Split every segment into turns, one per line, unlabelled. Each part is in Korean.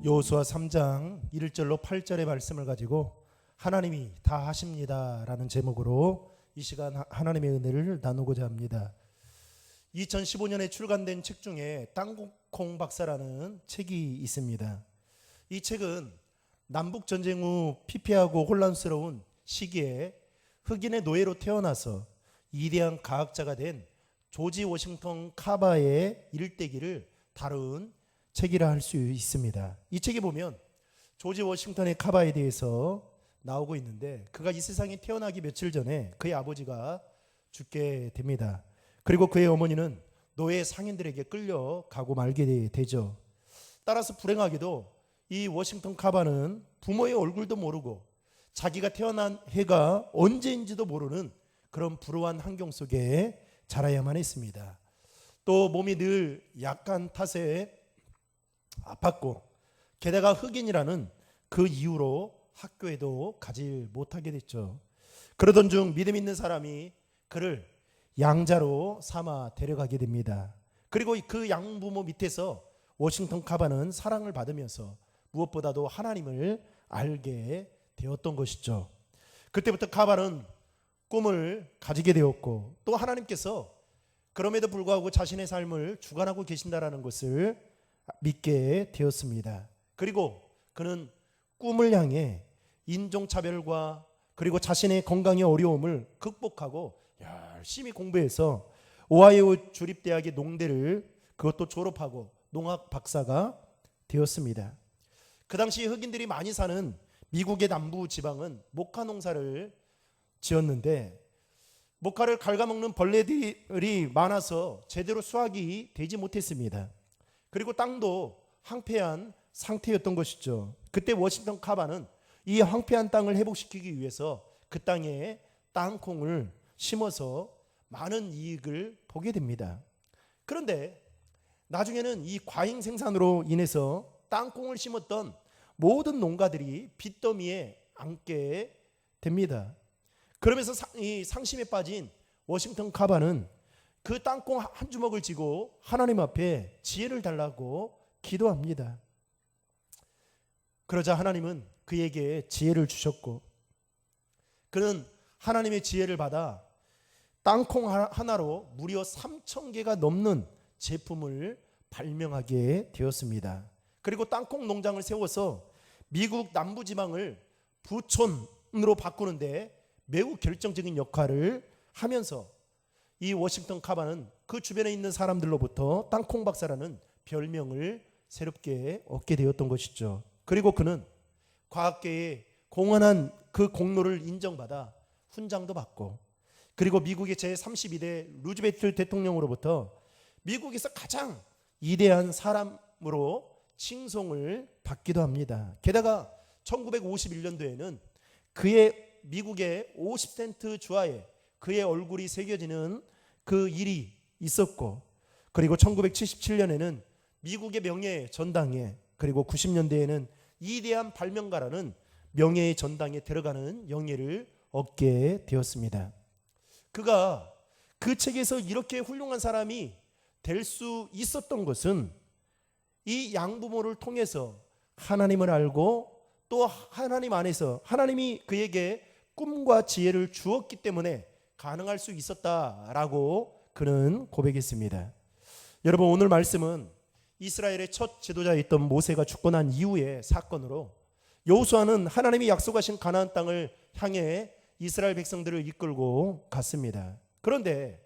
여호수아 3장 1절로 8절의 말씀을 가지고 하나님이 다 하십니다 라는 제목으로 이 시간 하나님의 은혜를 나누고자 합니다. 2015년에 출간된 책 중에 땅콩 박사라는 책이 있습니다. 이 책은 남북전쟁 후 피폐하고 혼란스러운 시기에 흑인의 노예로 태어나서 위대한 과학자가 된 조지 워싱턴 카바의 일대기를 다룬 책이라 할 수 있습니다. 이 책에 보면 조지 워싱턴의 카바에 대해서 나오고 있는데, 그가 이 세상에 태어나기 며칠 전에 그의 아버지가 죽게 됩니다. 그리고 그의 어머니는 노예 상인들에게 끌려가고 말게 되죠. 따라서 불행하게도 이 워싱턴 카바는 부모의 얼굴도 모르고 자기가 태어난 해가 언제인지도 모르는 그런 불우한 환경 속에 자라야만 했습니다. 또 몸이 늘 약한 탓에 아팠고, 게다가 흑인이라는 그 이유로 학교에도 가지 못하게 됐죠. 그러던 중 믿음 있는 사람이 그를 양자로 삼아 데려가게 됩니다. 그리고 그 양부모 밑에서 워싱턴 카바는 사랑을 받으면서 무엇보다도 하나님을 알게 되었던 것이죠. 그때부터 카바는 꿈을 가지게 되었고, 또 하나님께서 그럼에도 불구하고 자신의 삶을 주관하고 계신다라는 것을 믿게 되었습니다. 그리고 그는 꿈을 향해 인종차별과 그리고 자신의 건강의 어려움을 극복하고 열심히 공부해서 오하이오 주립대학의 농대를 그것도 졸업하고 농학 박사가 되었습니다. 그 당시 흑인들이 많이 사는 미국의 남부 지방은 모카 농사를 지었는데, 모카를 갉아먹는 벌레들이 많아서 제대로 수확이 되지 못했습니다. 그리고 땅도 황폐한 상태였던 것이죠. 그때 워싱턴 카바는 이 황폐한 땅을 회복시키기 위해서 그 땅에 땅콩을 심어서 많은 이익을 보게 됩니다. 그런데 나중에는 이 과잉 생산으로 인해서 땅콩을 심었던 모든 농가들이 빚더미에 앉게 됩니다. 그러면서 이 상심에 빠진 워싱턴 카바는 그 땅콩 한 주먹을 쥐고 하나님 앞에 지혜를 달라고 기도합니다. 그러자 하나님은 그에게 지혜를 주셨고, 그는 하나님의 지혜를 받아 땅콩 하나로 무려 3,000개가 넘는 제품을 발명하게 되었습니다. 그리고 땅콩 농장을 세워서 미국 남부지방을 부촌으로 바꾸는데 매우 결정적인 역할을 하면서 이 워싱턴 카바는 그 주변에 있는 사람들로부터 땅콩 박사라는 별명을 새롭게 얻게 되었던 것이죠. 그리고 그는 과학계에 공헌한 그 공로를 인정받아 훈장도 받고, 그리고 미국의 제32대 루즈벨트 대통령으로부터 미국에서 가장 위대한 사람으로 칭송을 받기도 합니다. 게다가 1951년도에는 그의 미국의 50센트 주화에 그의 얼굴이 새겨지는 그 일이 있었고, 그리고 1977년에는 미국의 명예의 전당에, 그리고 90년대에는 위대한 발명가라는 명예의 전당에 들어가는 영예를 얻게 되었습니다. 그가 그 책에서 이렇게 훌륭한 사람이 될 수 있었던 것은 이 양부모를 통해서 하나님을 알고, 또 하나님 안에서 하나님이 그에게 꿈과 지혜를 주었기 때문에 가능할 수 있었다라고 그는 고백했습니다. 여러분, 오늘 말씀은 이스라엘의 첫 지도자였던 모세가 죽고 난 이후의 사건으로, 여호수아는 하나님이 약속하신 가나안 땅을 향해 이스라엘 백성들을 이끌고 갔습니다. 그런데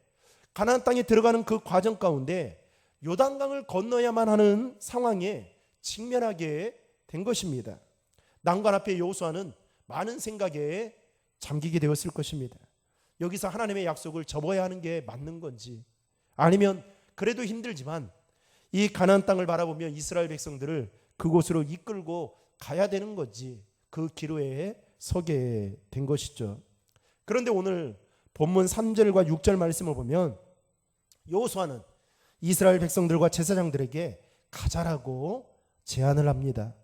가나안 땅에 들어가는 그 과정 가운데 요단강을 건너야만 하는 상황에 직면하게 된 것입니다. 난관 앞에 여호수아는 많은 생각에 잠기게 되었을 것입니다. 여기서 하나님의 약속을 접어야 하는 게 맞는 건지, 아니면 그래도 힘들지만 이 가나안 땅을 바라보며 이스라엘 백성들을 그곳으로 이끌고 가야 되는 건지, 그 기로에 서게 된 것이죠. 그런데 오늘 본문 3절과 6절 말씀을 보면 여호수아는 이스라엘 백성들과 제사장들에게 가자라고 제안을 합니다.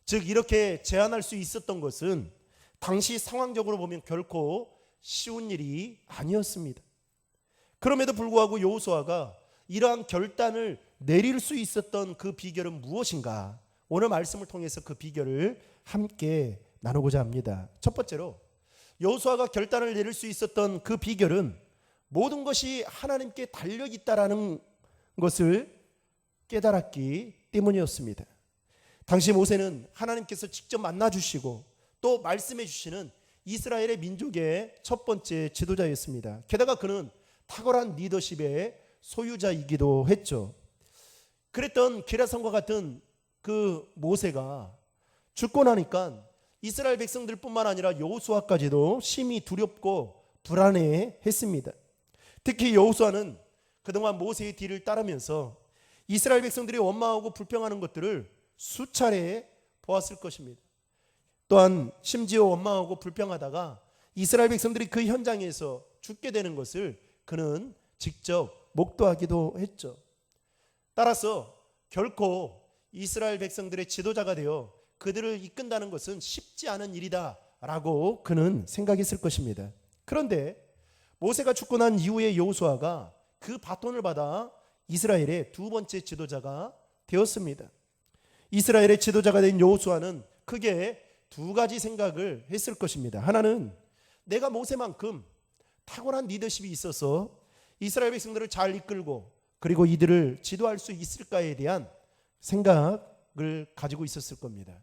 즉, 이렇게 제안할 수 있었던 것은 당시 상황적으로 보면 결코 쉬운 일이 아니었습니다. 그럼에도 불구하고 여호수아가 이러한 결단을 내릴 수 있었던 그 비결은 무엇인가? 오늘 말씀을 통해서 그 비결을 함께 나누고자 합니다. 첫 번째로 여호수아가 결단을 내릴 수 있었던 그 비결은 모든 것이 하나님께 달려 있다라는 것을 깨달았기 때문이었습니다. 당시 모세는 하나님께서 직접 만나 주시고 또 말씀해 주시는 이스라엘의 민족의 첫 번째 지도자였습니다. 게다가 그는 탁월한 리더십의 소유자이기도 했죠. 그랬던 기라성과 같은 그 모세가 죽고 나니까 이스라엘 백성들뿐만 아니라 여호수아까지도 심히 두렵고 불안해했습니다. 특히 여호수아는 그동안 모세의 뒤를 따르면서 이스라엘 백성들이 원망하고 불평하는 것들을 수차례 보았을 것입니다. 또한 심지어 원망하고 불평하다가 이스라엘 백성들이 그 현장에서 죽게 되는 것을 그는 직접 목도하기도 했죠. 따라서 결코 이스라엘 백성들의 지도자가 되어 그들을 이끈다는 것은 쉽지 않은 일이다라고 그는 생각했을 것입니다. 그런데 모세가 죽고 난 이후에 여호수아가 그 바톤을 받아 이스라엘의 두 번째 지도자가 되었습니다. 이스라엘의 지도자가 된 여호수아는 크게 두 가지 생각을 했을 것입니다. 하나는 내가 모세만큼 탁월한 리더십이 있어서 이스라엘 백성들을 잘 이끌고 그리고 이들을 지도할 수 있을까에 대한 생각을 가지고 있었을 겁니다.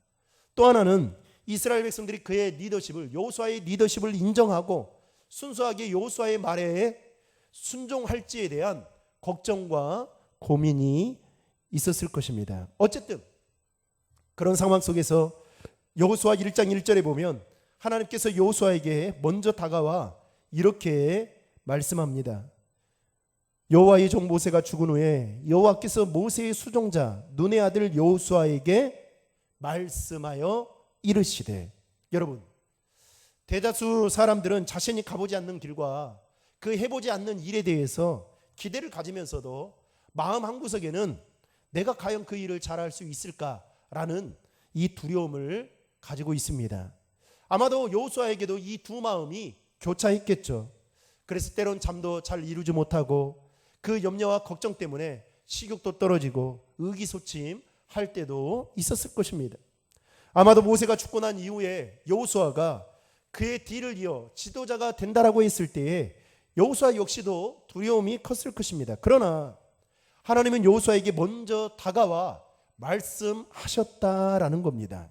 또 하나는 이스라엘 백성들이 그의 리더십을, 여호수아의 리더십을 인정하고 순수하게 여호수아의 말에 순종할지에 대한 걱정과 고민이 있었을 것입니다. 어쨌든 그런 상황 속에서 여호수아 1장 1절에 보면 하나님께서 여호수아에게 먼저 다가와 이렇게 말씀합니다. 여호와의 종 모세가 죽은 후에 여호와께서 모세의 수종자 눈의 아들 여호수아에게 말씀하여 이르시되. 여러분, 대다수 사람들은 자신이 가보지 않는 길과 그 해보지 않는 일에 대해서 기대를 가지면서도 마음 한구석에는 내가 과연 그 일을 잘할 수 있을까라는 이 두려움을 가지고 있습니다. 아마도 여호수아에게도 이 두 마음이 교차했겠죠. 그래서 때론 잠도 잘 이루지 못하고 그 염려와 걱정 때문에 식욕도 떨어지고 의기소침할 때도 있었을 것입니다. 아마도 모세가 죽고 난 이후에 여호수아가 그의 뒤를 이어 지도자가 된다라고 했을 때에 여호수아 역시도 두려움이 컸을 것입니다. 그러나 하나님은 여호수아에게 먼저 다가와 말씀하셨다라는 겁니다.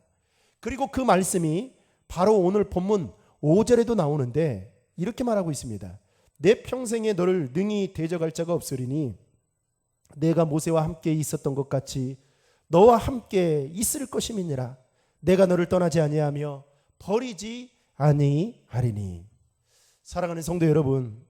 그리고 그 말씀이 바로 오늘 본문 5절에도 나오는데 이렇게 말하고 있습니다. 내 평생에 너를 능히 대적할 자가 없으리니 내가 모세와 함께 있었던 것 같이 너와 함께 있을 것임이니라. 내가 너를 떠나지 아니하며 버리지 아니하리니. 사랑하는 성도 여러분,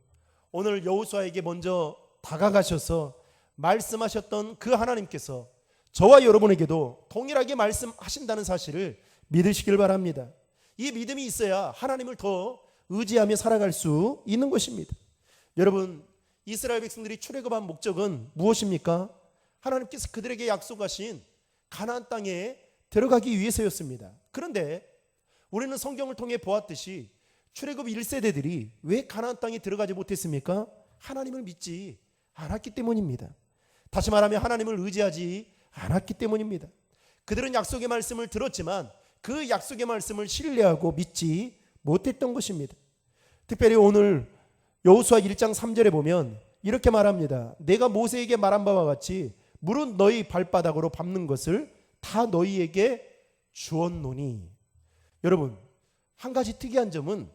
오늘 여호수아에게 먼저 다가가셔서 말씀하셨던 그 하나님께서 저와 여러분에게도 동일하게 말씀하신다는 사실을 믿으시길 바랍니다. 이 믿음이 있어야 하나님을 더 의지하며 살아갈 수 있는 것입니다. 여러분, 이스라엘 백성들이 출애굽한 목적은 무엇입니까? 하나님께서 그들에게 약속하신 가나안 땅에 들어가기 위해서였습니다. 그런데 우리는 성경을 통해 보았듯이 출애굽 1세대들이 왜 가나안 땅에 들어가지 못했습니까? 하나님을 믿지 않았기 때문입니다. 다시 말하면 하나님을 의지하지 않았기 때문입니다. 그들은 약속의 말씀을 들었지만 그 약속의 말씀을 신뢰하고 믿지 못했던 것입니다. 특별히 오늘 여호수아 1장 3절에 보면 이렇게 말합니다. 내가 모세에게 말한 바와 같이 물은 너희 발바닥으로 밟는 것을 다 너희에게 주었노니. 여러분, 한 가지 특이한 점은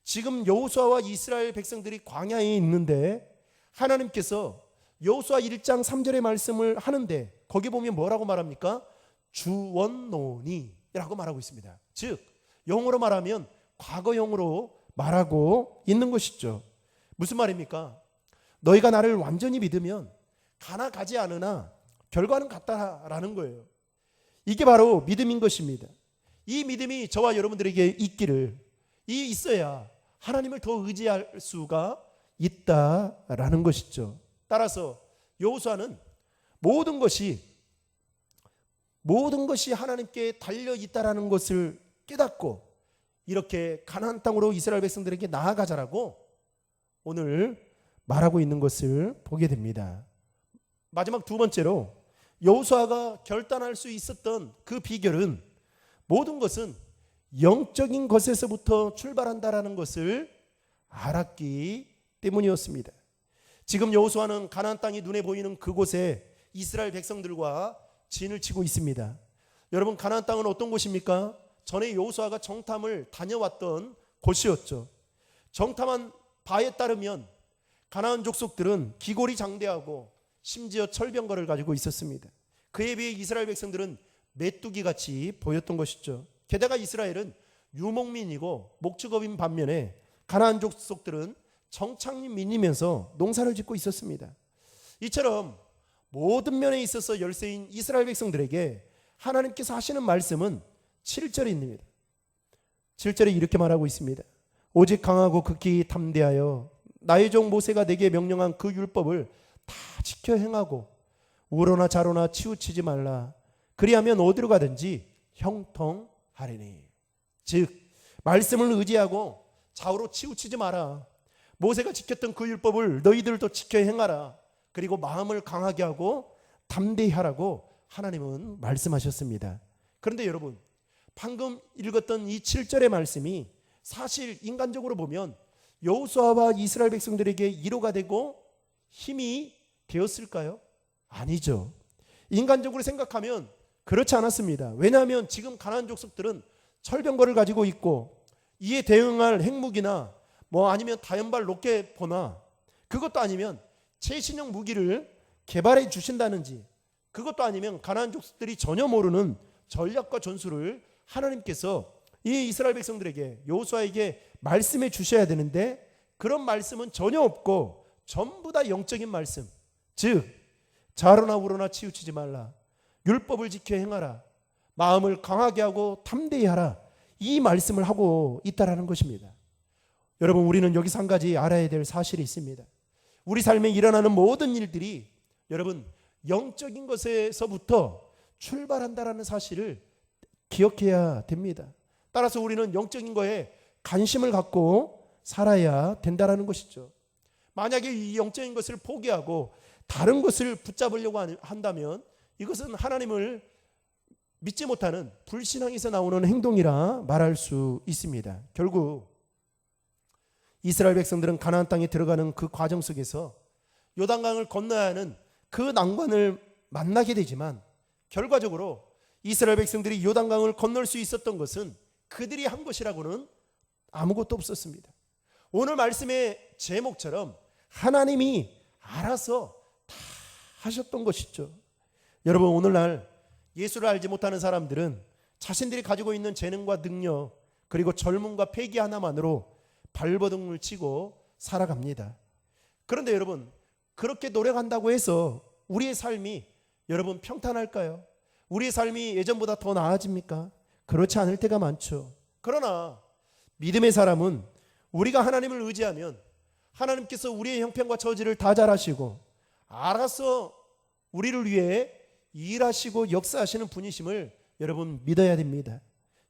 지금 여호수아와 이스라엘 백성들이 광야에 있는데 하나님께서 여호수아 1장 3절의 말씀을 하는데 거기 보면 뭐라고 말합니까? 주었노니 라고 말하고 있습니다. 즉 영어로 말하면 과거형으로 말하고 있는 것이죠. 무슨 말입니까? 너희가 나를 완전히 믿으면 가나 가지 않으나 결과는 같다라는 거예요. 이게 바로 믿음인 것입니다. 이 믿음이 저와 여러분들에게 있어야 하나님을 더 의지할 수가 있다라는 것이죠. 따라서 여호수아는 모든 것이 하나님께 달려 있다라는 것을 깨닫고 이렇게 가나안 땅으로 이스라엘 백성들에게 나아가자라고 오늘 말하고 있는 것을 보게 됩니다. 마지막 두 번째로 여호수아가 결단할 수 있었던 그 비결은 모든 것은 영적인 것에서부터 출발한다라는 것을 알았기 때문이었습니다. 지금 여호수아는 가나안 땅이 눈에 보이는 그곳에 이스라엘 백성들과 진을 치고 있습니다. 여러분, 가나안 땅은 어떤 곳입니까? 전에 여호수아가 정탐을 다녀왔던 곳이었죠. 정탐한 바에 따르면 가나안 족속들은 기골이 장대하고 심지어 철병거를 가지고 있었습니다. 그에 비해 이스라엘 백성들은 메뚜기 같이 보였던 것이죠. 게다가 이스라엘은 유목민이고 목축업인 반면에 가나안 족속들은 정착민이면서 농사를 짓고 있었습니다. 이처럼 모든 면에 있어서 열세인 이스라엘 백성들에게 하나님께서 하시는 말씀은 7절입니다. 7절에 이렇게 말하고 있습니다. 오직 강하고 극히 담대하여 나의 종 모세가 내게 명령한 그 율법을 다 지켜 행하고 우로나 좌로나 치우치지 말라. 그리하면 어디로 가든지 형통하리니. 즉 말씀을 의지하고 좌우로 치우치지 마라. 모세가 지켰던 그 율법을 너희들도 지켜 행하라. 그리고 마음을 강하게 하고 담대히 하라고 하나님은 말씀하셨습니다. 그런데 여러분, 방금 읽었던 이 7절의 말씀이 사실 인간적으로 보면 여호수아와 이스라엘 백성들에게 위로가 되고 힘이 되었을까요? 아니죠. 인간적으로 생각하면 그렇지 않았습니다. 왜냐하면 지금 가나안 족속들은 철병거를 가지고 있고 이에 대응할 핵무기나 아니면 다연발 로켓포나 그것도 아니면 최신형 무기를 개발해 주신다는지, 그것도 아니면 가나안 족속들이 전혀 모르는 전략과 전술을 하나님께서 이 이스라엘 백성들에게, 여호수아에게 말씀해 주셔야 되는데 그런 말씀은 전혀 없고 전부 다 영적인 말씀, 즉 좌로나 우로나 치우치지 말라, 율법을 지켜 행하라, 마음을 강하게 하고 담대히 하라, 이 말씀을 하고 있다라는 것입니다. 여러분, 우리는 여기서 한 가지 알아야 될 사실이 있습니다. 우리 삶에 일어나는 모든 일들이 여러분 영적인 것에서부터 출발한다라는 사실을 기억해야 됩니다. 따라서 우리는 영적인 거에 관심을 갖고 살아야 된다라는 것이죠. 만약에 이 영적인 것을 포기하고 다른 것을 붙잡으려고 한다면 이것은 하나님을 믿지 못하는 불신앙에서 나오는 행동이라 말할 수 있습니다. 결국 이스라엘 백성들은 가나안 땅에 들어가는 그 과정 속에서 요단강을 건너야 하는 그 난관을 만나게 되지만 결과적으로 이스라엘 백성들이 요단강을 건널 수 있었던 것은 그들이 한 것이라고는 아무것도 없었습니다. 오늘 말씀의 제목처럼 하나님이 알아서 다 하셨던 것이죠. 여러분, 오늘날 예수를 알지 못하는 사람들은 자신들이 가지고 있는 재능과 능력 그리고 젊음과 패기 하나만으로 발버둥을 치고 살아갑니다. 그런데 여러분, 그렇게 노력한다고 해서 우리의 삶이 여러분 평탄할까요? 우리의 삶이 예전보다 더 나아집니까? 그렇지 않을 때가 많죠. 그러나 믿음의 사람은 우리가 하나님을 의지하면 하나님께서 우리의 형편과 처지를 다 잘 아시고 알아서 우리를 위해 일하시고 역사하시는 분이심을 여러분 믿어야 됩니다.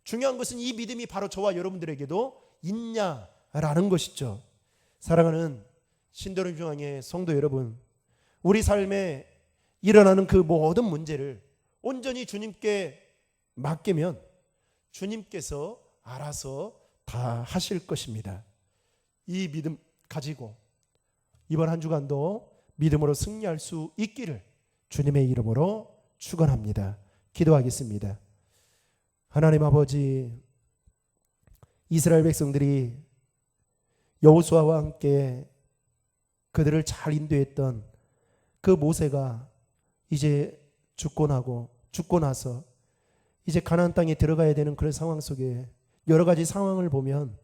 중요한 것은 이 믿음이 바로 저와 여러분들에게도 있냐라는 것이죠. 사랑하는 신도림 중앙의 성도 여러분, 우리 삶에 일어나는 그 모든 문제를 온전히 주님께 맡기면 주님께서 알아서 다 하실 것입니다. 이 믿음 가지고 이번 한 주간도 믿음으로 승리할 수 있기를 주님의 이름으로 축원합니다. 기도하겠습니다. 하나님 아버지, 이스라엘 백성들이 여호수아와 함께 그들을 잘 인도했던 그 모세가 이제 죽고 나서 이제 가나안 땅에 들어가야 되는 그런 상황 속에 여러 가지 상황을 보면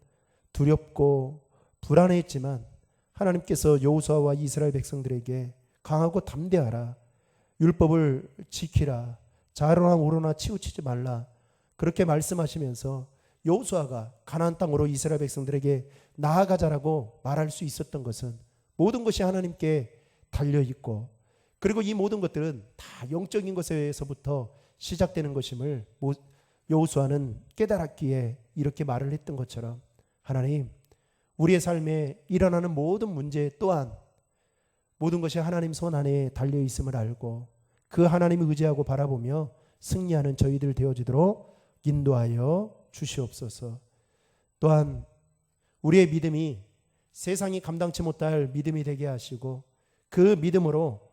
두렵고 불안했지만 하나님께서 여호수아와 이스라엘 백성들에게 강하고 담대하라, 율법을 지키라, 좌로나 우로나 치우치지 말라, 그렇게 말씀하시면서 여호수아가 가나안 땅으로 이스라엘 백성들에게 나아가자라고 말할 수 있었던 것은 모든 것이 하나님께 달려있고, 그리고 이 모든 것들은 다 영적인 것에서부터 시작되는 것임을 여호수아는 깨달았기에 이렇게 말을 했던 것처럼 하나님, 우리의 삶에 일어나는 모든 문제 또한 모든 것이 하나님 손 안에 달려있음을 알고 그 하나님을 의지하고 바라보며 승리하는 저희들 되어지도록 인도하여 주시옵소서. 또한 우리의 믿음이 세상이 감당치 못할 믿음이 되게 하시고 그 믿음으로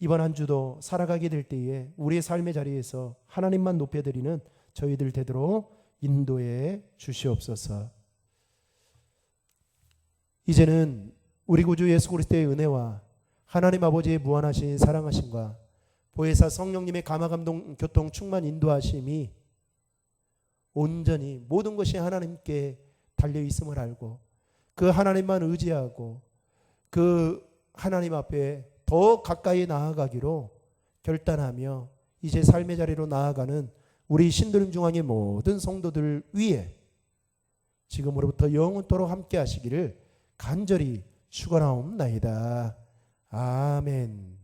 이번 한 주도 살아가게 될 때에 우리의 삶의 자리에서 하나님만 높여드리는 저희들 되도록 인도해 주시옵소서. 이제는 우리 구주 예수 그리스도의 은혜와 하나님 아버지의 무한하신 사랑하심과 보혜사 성령님의 감화감동 교통 충만 인도하심이 온전히 모든 것이 하나님께 달려있음을 알고 그 하나님만 의지하고 그 하나님 앞에 더 가까이 나아가기로 결단하며 이제 삶의 자리로 나아가는 우리 신도림 중앙의 모든 성도들 위에 지금으로부터 영원토록 함께 하시기를 간절히 축원하옵나이다. 아멘.